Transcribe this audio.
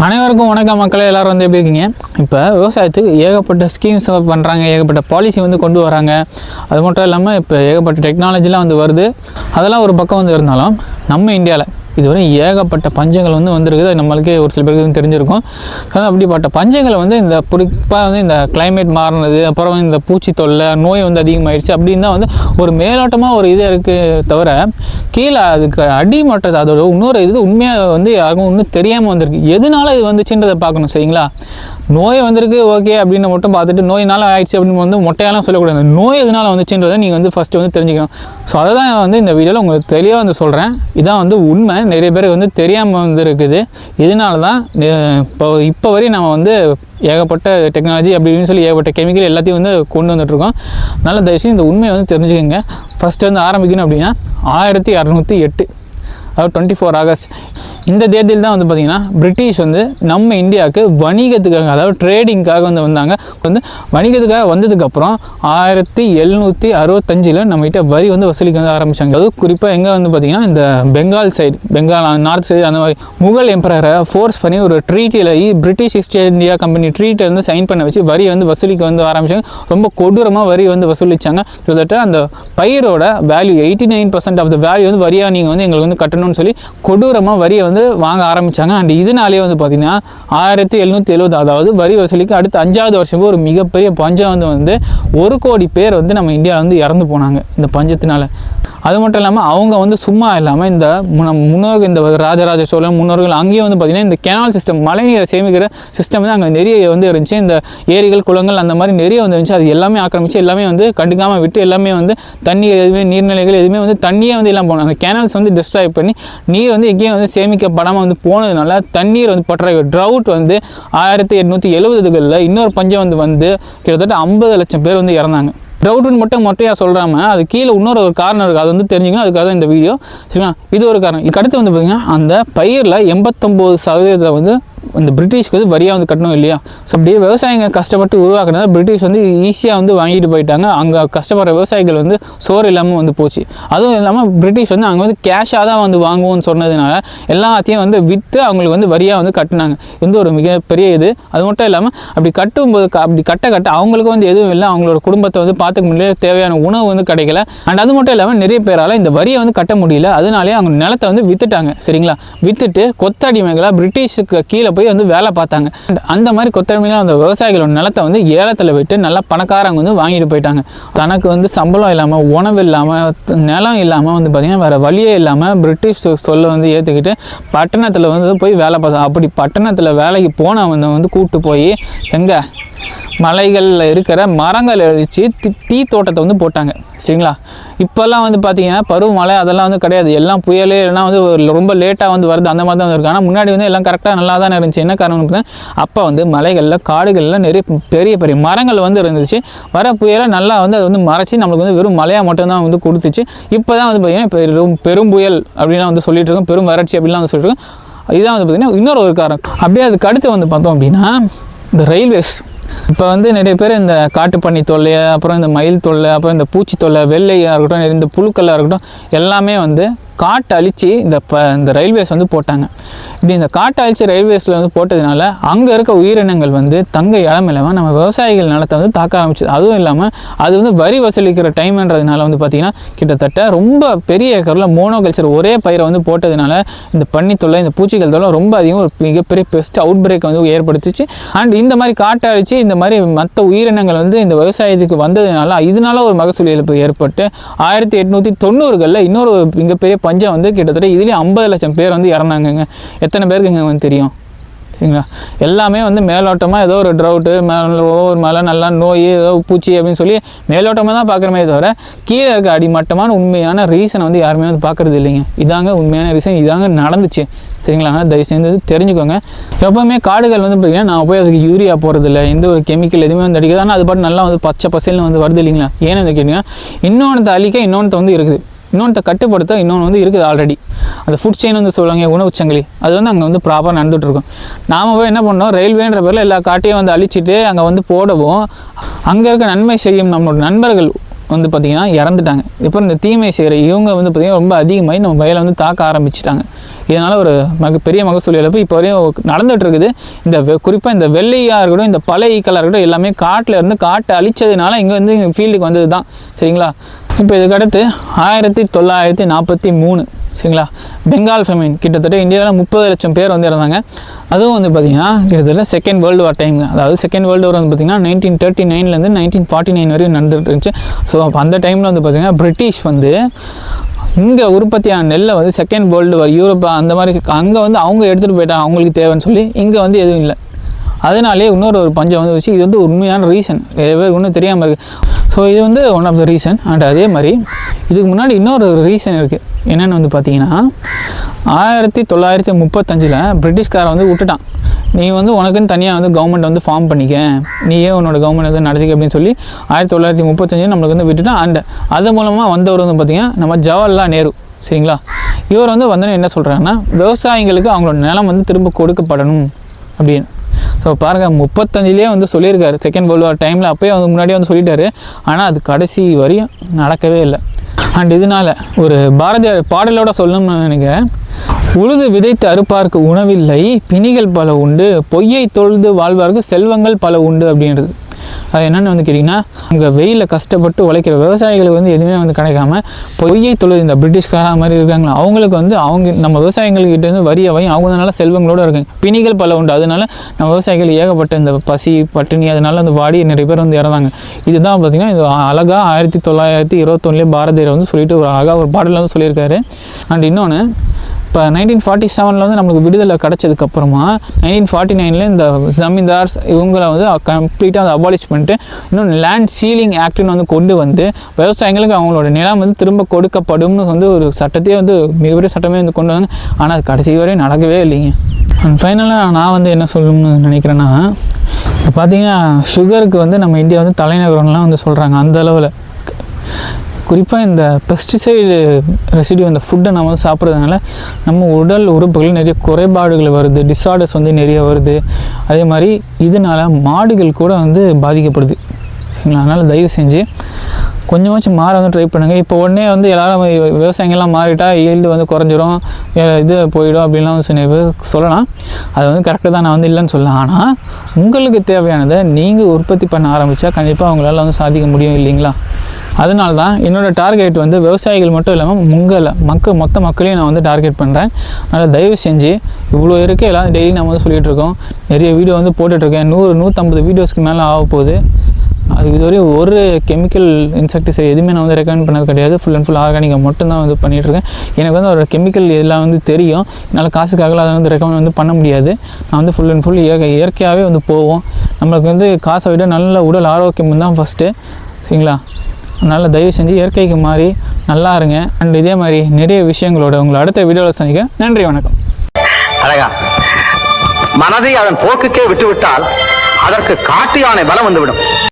அனைவருக்கும் வணக்கம் மக்களே, எல்லோரும் வந்து எப்படி இருக்கீங்க? இப்போ விவசாயத்துக்கு ஏகப்பட்ட ஸ்கீம்ஸ் பண்ணுறாங்க, ஏகப்பட்ட பாலிசி வந்து கொண்டு வராங்க. அது மட்டும் இல்லாமல் இப்போ ஏகப்பட்ட டெக்னாலஜிலாம் வந்து வருது. அதெல்லாம் ஒரு பக்கம் வந்து இருந்தாலும் நம்ம இந்தியாவில் இதுவரை ஏகப்பட்ட பஞ்சங்கள் வந்து வந்திருக்குது. நம்மளுக்கே ஒரு சில பேருக்கு தெரிஞ்சிருக்கும். அப்படிப்பட்ட பஞ்சங்களை வந்து இந்த குறிப்பாக வந்து இந்த கிளைமேட் மாறினது, அப்புறம் இந்த பூச்சி தொல்லை, நோய் வந்து அதிகமாகிடுச்சு அப்படின்னு தான் வந்து ஒரு மேலோட்டமாக ஒரு இது இருக்குது. தவிர கீழே அதுக்கு அடிமட்டது அதோட இன்னொரு இது உண்மையாக வந்து யாருக்கும் இன்னும் தெரியாமல் வந்திருக்கு. எதனால இது வந்துச்சுன்றதை பார்க்கணும். சரிங்களா? நோய் வந்திருக்கு ஓகே அப்படின்னு மட்டும் பார்த்துட்டு நோயினால் ஆயிடுச்சு அப்படின்னு வந்து மொட்டையெல்லாம் சொல்லக்கூடாது. நோய் எதனால் வந்துச்சுன்றதை நீங்கள் வந்து ஃபஸ்ட்டு வந்து தெரிஞ்சுக்கணும். ஸோ அதை தான் வந்து இந்த வீடியோவில் உங்களுக்கு தெளிவாக வந்து சொல்கிறேன். இதான் வந்து உண்மை. நிறைய பேருக்கு வந்து தெரியாமல் வந்து இருக்குது. இதனால தான் இப்போ வரையும் நம்ம வந்து ஏகப்பட்ட டெக்னாலஜி அப்படின்னு சொல்லி ஏகப்பட்ட கெமிக்கல் எல்லாத்தையும் வந்து கொண்டு வந்துட்டுருக்கோம். நல்ல தயவுசெய்து இந்த உண்மையை வந்து தெரிஞ்சுக்கோங்க. ஃபஸ்ட்டு வந்து ஆரம்பிக்கணும் அப்படின்னா 1608 அதாவது 24 ஆகஸ்ட் இந்த தேதியில் தான் வந்து பார்த்திங்கன்னா பிரிட்டிஷ் வந்து நம்ம இந்தியாவுக்கு வணிகத்துக்காக, அதாவது ட்ரேடிங்காக வந்து வந்தாங்க. வந்து வணிகத்துக்காக வந்ததுக்கப்புறம் 1765 நம்மகிட்ட வரி வந்து வசூலிக்க வந்து ஆரம்பித்தாங்க. அது குறிப்பாக எங்கே வந்து பார்த்திங்கன்னா இந்த Bengal side, Bengal north side, அந்த மாதிரி முகல் எம்பரரை ஃபோர்ஸ் பண்ணி ஒரு ட்ரீட்டியில் பிரிட்டிஷ் ஈஸ்ட் இந்தியா கம்பெனி ட்ரீட்டை வந்து சைன் பண்ண வச்சு வரி வந்து வசூலிக்க வந்து ஆரம்பித்தாங்க. ரொம்ப கொடூரமாக வரி வந்து வசூலித்தாங்க. கிட்டத்தட்ட அந்த பயிரோட வேல்யூ 89% ஆஃப் த வேல்யூ வந்து வரியாக நீங்கள் வந்து எங்களுக்கு வந்து கட்டணும்னு சொல்லி கொடூரமாக வரியை வந்து வாங்க ஆரம்பித்தாங்க. அண்ட் இதனாலே வந்து பார்த்திங்கன்னா 1770, அதாவது வரி வசூலிக்கு அடுத்த 5வது வருஷம் ஒரு மிகப்பெரிய பஞ்சம் வந்து 1 கோடி பேர் வந்து நம்ம இந்தியாவில் வந்து இறந்து போனாங்க இந்த பஞ்சத்தினால. அது மட்டும் இல்லாமல் அவங்க வந்து சும்மா இல்லாமல் இந்த முன்னோர்கள், இந்த ராஜராஜ சோழன் முன்னோர்கள் அங்கேயும் வந்து பார்த்திங்கன்னா இந்த கெனால் சிஸ்டம், மழைநீரை சேமிக்கிற சிஸ்டம் வந்து அங்கே நிறைய வந்து இருந்துச்சு. இந்த ஏரிகள், குளங்கள் அந்த மாதிரி நிறைய வந்து இருந்துச்சு. அது எல்லாமே ஆக்கிரமிச்சு எல்லாமே வந்து கண்டுக்காமல் விட்டு எல்லாமே வந்து தண்ணி எதுவுமே, நீர்நிலைகள் எதுவுமே வந்து தண்ணியே வந்து எல்லாம் போனோம். அந்த கேனல்ஸ் வந்து டிஸ்ட்ராய் பண்ணி நீர் வந்து எங்கேயும் வந்து சேமிக்கப்படாமல் வந்து போனதுனால தண்ணீர் வந்து பற்றாக்குறை, ட்ரவுட் வந்து 1870களில் இன்னொரு பஞ்சம் வந்து கிட்டத்தட்ட 50 லட்சம் பேர் வந்து இறந்தாங்க. ட்ரவுட்டுன்னு மட்டும் மொட்டையாக சொல்கிறாம அது கீழே இன்னொரு ஒரு காரணம் இருக்குது. அது வந்து தெரிஞ்சுக்கணும். அதுக்காக இந்த வீடியோ. சரிங்களா? இது ஒரு காரணம். இதுக்கு அடுத்து வந்து பார்த்திங்கன்னா அந்த பயிரில் 89% வந்து இந்த பிரிட்டிஷ்க்கு வந்து வரியாக வந்து கட்டணும் இல்லையா? ஸோ அப்படியே விவசாயிங்க கஷ்டப்பட்டு உருவாக்குறதுனால பிரிட்டிஷ் வந்து ஈஸியாக வந்து வாங்கிட்டு போயிட்டாங்க. அங்கே கஷ்டப்படுற விவசாயிகள் வந்து சோறு இல்லாமல் வந்து போச்சு. அதுவும் இல்லாமல் பிரிட்டிஷ் வந்து அங்கே வந்து கேஷாக தான் வந்து வாங்குவோம்னு சொன்னதுனால எல்லாத்தையும் வந்து விற்று அவங்களுக்கு வந்து வரியாக வந்து கட்டினாங்க. இது ஒரு மிகப்பெரிய இது. அது மட்டும் இல்லாமல் அப்படி கட்டும்போது அப்படி கட்ட அவங்களுக்கு வந்து எதுவும் இல்லை, அவங்களோட குடும்பத்தை வந்து பார்த்துக்க முடியல, தேவையான உணவு வந்து கிடைக்கல. அண்ட் அது மட்டும் இல்லாமல் நிறைய பேரால் இந்த வரியை வந்து கட்ட முடியல. அதனாலே அவங்க நிலத்தை வந்து விற்றுட்டாங்க. சரிங்களா? விற்றுட்டு கொத்தடிமைகளாக பிரிட்டிஷுக்கு கீழே போய் வந்து வேலை பார்த்தாங்க. அந்த மாதிரி கொத்தடிமையாக அந்த விவசாயிகளோட நிலத்தை வந்து ஏலத்தில் விட்டு நல்லா பணக்காரங்க வந்து வாங்கிட்டு போயிட்டாங்க. தனக்கு வந்து சம்பளம் இல்லாமல், உணவு இல்லாமல், நிலம் இல்லாமல் வந்து பார்த்திங்கன்னா வேறு வழியே இல்லாமல் பிரிட்டிஷ் சொல்ல வந்து ஏற்றுக்கிட்டு பட்டணத்தில் வந்து போய் வேலை பார்த்தாங்க. அப்படி பட்டணத்தில் வேலைக்கு போனவங்க வந்து கூப்பிட்டு போய் எங்கே மலைகளில் இருக்கிற மரங்கள் அழித்து டீ தோட்டத்தை வந்து போட்டாங்க. சரிங்களா? இப்போல்லாம் வந்து பார்த்திங்கன்னா பருவமழை அதெல்லாம் வந்து கிடையாது. எல்லாம் புயலே எல்லாம் வந்து ரொம்ப லேட்டாக வந்து வருது. அந்த மாதிரி தான் வந்து இருக்குது. ஆனால் முன்னாடி வந்து எல்லாம் கரெக்டாக நல்லா தான் இருந்துச்சு. என்ன காரணம்னு பார்த்தீங்கன்னா அப்போ வந்து மலைகளில், காடுகளில் நிறைய பெரிய பெரிய மரங்கள் வந்து இருந்துச்சு. வர புயலை நல்லா வந்து அது வந்து மறைச்சி நம்மளுக்கு வந்து வெறும் மழையாக மட்டும்தான் வந்து கொடுத்துச்சு. இப்போ தான் வந்து பார்த்திங்கன்னா பெரும் புயல் அப்படின்லாம் வந்து சொல்லிட்டு இருக்கோம், பெரும் வறட்சி அப்படின்லாம் வந்து சொல்லிட்டு இருக்கோம். இதுதான் வந்து பார்த்திங்கன்னா இன்னொரு ஒரு காரணம். அப்படியே அதுக்கு அடுத்து வந்து பார்த்தோம் அப்படின்னா இந்த ரயில்வேஸ். இப்போ வந்து நிறைய பேர் இந்த காட்டுப்பன்னி தொல்லை, அப்புறம் இந்த மயில் தொல்லை, அப்புறம் இந்த பூச்சி தொல்லை, வெள்ளையாக இருக்கட்டும், இந்த புழுக்களாக இருக்கட்டும், எல்லாமே வந்து காட்டை அழித்து இந்த ரயில்வேஸ் வந்து போட்டாங்க. இப்படி இந்த காட்டை அழித்து ரயில்வேஸில் வந்து போட்டதுனால அங்கே இருக்க உயிரினங்கள் வந்து தங்க இடம் இல்லாமல் நம்ம விவசாயிகள் நிலத்தை வந்து தாக்க ஆரம்பிச்சிது. அதுவும் இல்லாமல் அது வந்து வரி வசூலிக்கிற டைம்ன்றதுனால வந்து பார்த்திங்கன்னா கிட்டத்தட்ட ரொம்ப பெரிய ஏக்கரில் மோனோகல்ச்சர் ஒரே பயிரை வந்து போட்டதுனால இந்த பன்னி தொல்லை, இந்த பூச்சிகள் தொல்லை ரொம்ப அதிகம், ஒரு மிகப்பெரிய பெஸ்ட் அவுட் பிரேக் வந்து ஏற்படுத்திச்சு. அண்ட் இந்த மாதிரி காட்டை அழித்து இந்த மாதிரி மற்ற உயிரினங்கள் வந்து இந்த விவசாயத்துக்கு வந்ததுனால இதனால ஒரு மகசூல் இழப்பு ஏற்பட்டு 1890களில் இன்னொரு மிகப்பெரிய பஞ்சம் வந்து கிட்டத்தட்ட இதுலேயும் 50 லட்சம் பேர் வந்து இறந்தாங்கங்க. எத்தனை பேருக்கு இங்கே வந்து தெரியும்? சரிங்களா? எல்லாமே வந்து மேலோட்டமாக ஏதோ ஒரு ட்ரவுட்டு, ஒவ்வொரு மழை, நல்லா நோய், ஏதோ பூச்சி அப்படின்னு சொல்லி மேலோட்டமாக தான் பார்க்குறமே தவிர கீழே இருக்க அடிமட்டமான உண்மையான ரீசனை வந்து யாருமே வந்து பார்க்குறது இல்லைங்க. இதாங்க உண்மையான ரீசன், இதாங்க நடந்துச்சு. சரிங்களா? தயவு செஞ்சு தெரிஞ்சுக்கோங்க. எப்போவுமே காடுகள் வந்து பார்த்திங்கன்னா நான் போய் அதுக்கு யூரியா போகிறதில்ல, எந்த ஒரு கெமிக்கல் எதுவுமே வந்து அடிக்குது. ஆனால் அது பாட்டு நல்லா வந்து பச்சை பசேல்னு வந்து வருது இல்லைங்களா? ஏன்னு வந்து கேட்டிங்கன்னா இன்னொன்று அழிக்க இன்னொன்று வந்து இருக்குது, இன்னொன்று கட்டுப்படுத்த இன்னொன்று வந்து இருக்குது ஆல்ரெடி. அந்த ஃபுட் செயின் வந்து சொல்லுவாங்க, உணவு சங்கிலி, அது வந்து அங்கே வந்து ப்ராப்பராக நடந்துகிட்ருக்கோம். நாம் போய் என்ன பண்ணோம், ரயில்வேன்ற பேரில் எல்லா காட்டையும் வந்து அழிச்சிட்டு அங்கே வந்து போடவும் அங்கே இருக்க நன்மை செய்யும் நம்மளோட நண்பர்கள் வந்து பார்த்திங்கன்னா இறந்துட்டாங்க. இப்போ இந்த தீமை செய்கிற இவங்க வந்து பார்த்திங்கன்னா ரொம்ப அதிகமாகி நம்ம வயலை வந்து தாக்க ஆரம்பிச்சிட்டாங்க. இதனால் ஒரு பெரிய மகசூல் இழப்பு இப்போ வரையும் நடந்துகிட்டு இருக்குது. இந்த குறிப்பாக இந்த வெள்ளையாக இருக்கட்டும், இந்த பழைய ஈக்கலாக இருக்கட்டும், எல்லாமே காட்டில் இருந்து காட்டை அழிச்சதுனால இங்கே வந்து ஃபீல்டுக்கு வந்தது தான். சரிங்களா? இப்போ இதுக்கடுத்து 1943 சரிங்களா, பெங்கால் ஃபெமின் கிட்டத்தட்ட இந்தியாவில் 30 லட்சம் பேர் வந்து இறந்தாங்க. அதுவும் வந்து பார்த்திங்கன்னா கிட்டத்தட்ட செகண்ட் வேர்ல்டு வார் டைம். அதாவது செகண்ட் வேர்ல்டு வார் வந்து பார்த்திங்கன்னா 1939 1949 வரையும் நடந்துகிட்டு இருந்துச்சு. ஸோ அப்போ அந்த டைமில் வந்து பார்த்திங்கன்னா பிரிட்டிஷ் வந்து இங்கே உற்பத்தியான நெல்லை வந்து செகண்ட் வேர்ல்டு வார் யூரோப்பா அந்த மாதிரி அங்கே வந்து அவங்க எடுத்துகிட்டு போயிட்டாங்க, அவங்களுக்கு தேவைன்னு சொல்லி. இங்கே வந்து எதுவும் இல்லை. அதனாலே இன்னொரு பஞ்சம் வந்து வச்சு இது வந்து உண்மையான ரீசன் ஒன்றும் தெரியாமல் இருக்குது. ஸோ இது வந்து one of the reason. And அதே மாதிரி இதுக்கு முன்னாடி இன்னொரு ரீசன் இருக்குது. என்னென்னு வந்து பார்த்தீங்கன்னா 1935 பிரிட்டிஷ்காரன் வந்து விட்டுட்டான், நீ வந்து உனக்குன்னு தனியாக வந்து கவர்மெண்ட் வந்து ஃபார்ம் பண்ணிக்க, நீயே உன்னோட கவர்மெண்ட் வந்து நடத்திக்க அப்படின்னு சொல்லி 1935 நம்மளுக்கு வந்து விட்டுட்டான். அண்ட் அது மூலமாக வந்தவர் வந்து பார்த்திங்கன்னா நம்ம ஜவஹர்லால் நேரு. சரிங்களா? இவர் வந்து வந்தோன்னு என்ன சொல்கிறாங்கன்னா, விவசாயிகளுக்கு அவங்களோட நிலம் வந்து திரும்ப கொடுக்கப்படணும் அப்படின்னு. ஸோ பாருங்கள், 35 வந்து சொல்லியிருக்காரு செகண்ட் வேர்ல்டு வார் டைமில். அப்போயே வந்து முன்னாடியே வந்து சொல்லிட்டாரு. ஆனால் அது கடைசி வரையும் நடக்கவே இல்லை. அண்ட் இதனால் ஒரு பாரதியார் பாடலோட சொல்லணும்னு நினைக்கிறேன். உழுது விதைத்து அறுப்பார்க்கு உணவில்லை, பிணிகள் பல உண்டு, பொய்யை தொழுது வாழ்வார்க்கு செல்வங்கள் பல உண்டு அப்படின்றது. அது என்னென்னு வந்து கேட்டிங்கன்னா, அங்கே வெயிலில் கஷ்டப்பட்டு உழைக்கிற விவசாயிகளுக்கு வந்து எதுவுமே வந்து கிடைக்காம பொய்யை தொழுது இந்த பிரிட்டிஷ்கார மாதிரி இருக்காங்களா, அவங்களுக்கு வந்து அவங்க நம்ம விவசாயிகள்கிட்ட வந்து வரியவையும் அவங்கனால செல்வங்களோடு இருக்காங்க. பிணிகள் பல உண்டு. அதனால நம்ம விவசாயிகள் ஏகப்பட்ட இந்த பசி பட்டினி அதனால வந்து வாடி நிறைய பேர் வந்து இறந்தாங்க. இதுதான் பார்த்திங்கன்னா இது அழகாக 1921 பாரதியார் வந்து சொல்லிட்டு ஒரு அழகாக ஒரு பாடலில் வந்து சொல்லியிருக்காரு. அண்ட் இன்னொன்று, இப்போ 1947 வந்து நம்மளுக்கு விடுதலை கிடச்சதுக்கப்புறமா 1949 இந்த ஜமீன்தார்ஸ் இவங்களை வந்து கம்ப்ளீட்டாக அதை அபாலிஷ் பண்ணிட்டு இன்னொன்று லேண்ட் சீலிங் ஆக்ட்னு வந்து கொண்டு வந்து விவசாயிகளுக்கு அவங்களோட நிலம் வந்து திரும்ப கொடுக்கப்படும்னு வந்து ஒரு சட்டத்தையே வந்து மிகப்பெரிய சட்டமே வந்து கொண்டு வந்தாங்க. ஆனால் அது கடைசி வரையும் நடக்கவே இல்லைங்க. அண்ட் ஃபைனலாக நான் வந்து என்ன சொல்லணும்னு நினைக்கிறேன்னா, இப்போ பார்த்தீங்கன்னா சுகருக்கு வந்து நம்ம இந்தியா வந்து தலைநகரம்லாம் வந்து சொல்கிறாங்க. அந்த அளவில் குறிப்பாக இந்த பெஸ்டிசைடு ரெசிடியூ அந்த ஃபுட்டை நம்ம வந்து சாப்பிட்றதுனால நம்ம உடல் உறுப்புகள் நிறைய குறைபாடுகள் வருது, டிஸார்டர்ஸ் வந்து நிறைய வருது. அதே மாதிரி இதனால் மாடுகள் கூட வந்து பாதிக்கப்படுது. சரிங்களா? அதனால் தயவு செஞ்சு கொஞ்சமாச்சும் மாற வந்து ட்ரை பண்ணுங்கள். இப்போ உடனே வந்து எல்லோரும் விவசாயிகள்லாம் மாறிட்டால் ஈல்டு வந்து குறைஞ்சிரும், இது போயிடும் அப்படின்லாம் வந்து சொல்லலாம். அது வந்து கரெக்டாக தான், நான் வந்து இல்லைன்னு சொல்லலாம். ஆனால் உங்களுக்கு தேவையானதை நீங்கள் உற்பத்தி பண்ண ஆரம்பித்தா கண்டிப்பாக அவங்களால வந்து சாதிக்க முடியும் இல்லைங்களா? அதனால தான் என்னோடய டார்கெட் வந்து விவசாயிகள் மட்டும் இல்லாமல் மொத்த மக்களையும் நான் வந்து டார்கெட் பண்ணுறேன். அதனால் தயவு செஞ்சு இவ்வளோ இருக்குது எல்லாம் டெய்லி நம்ம வந்து சொல்லிகிட்டு இருக்கோம், நிறைய வீடியோ வந்து போட்டுட்ருக்கேன். 100-150 வீடியோஸ்க்கு மேலே ஆக போகுது. அது இதுவரை ஒரு கெமிக்கல் இன்செக்டிசைட் எதுவுமே நான் வந்து ரெக்கமெண்ட் பண்ணது கிடையாது. ஃபுல் அண்ட் ஃபுல் ஆர்கானிக்காக மட்டும்தான் வந்து பண்ணிகிட்ருக்கேன். எனக்கு வந்து ஒரு கெமிக்கல் இதெல்லாம் வந்து தெரியும், என்னால் காசுக்காக அதை வந்து ரெக்கமெண்ட் வந்து பண்ண முடியாது. நான் வந்து ஃபுல் அண்ட் ஃபுல் இயற்கையாகவே வந்து போவோம். நம்மளுக்கு வந்து காசை விட நல்ல உடல் ஆரோக்கியம் தான் ஃபஸ்ட்டு. சரிங்களா? அதனால் தயவு செஞ்சு இயற்கைக்கு மாறி நல்லா இருங்க. அண்ட் இதே மாதிரி நிறைய விஷயங்களோட உங்களை அடுத்த வீடியோவில் சந்திக்கிறேன். நன்றி, வணக்கம். அழகா மனதை அதன் போக்குக்கே விட்டுவிட்டால் அதற்கு காட்டு யானை பலம் வந்துவிடும்.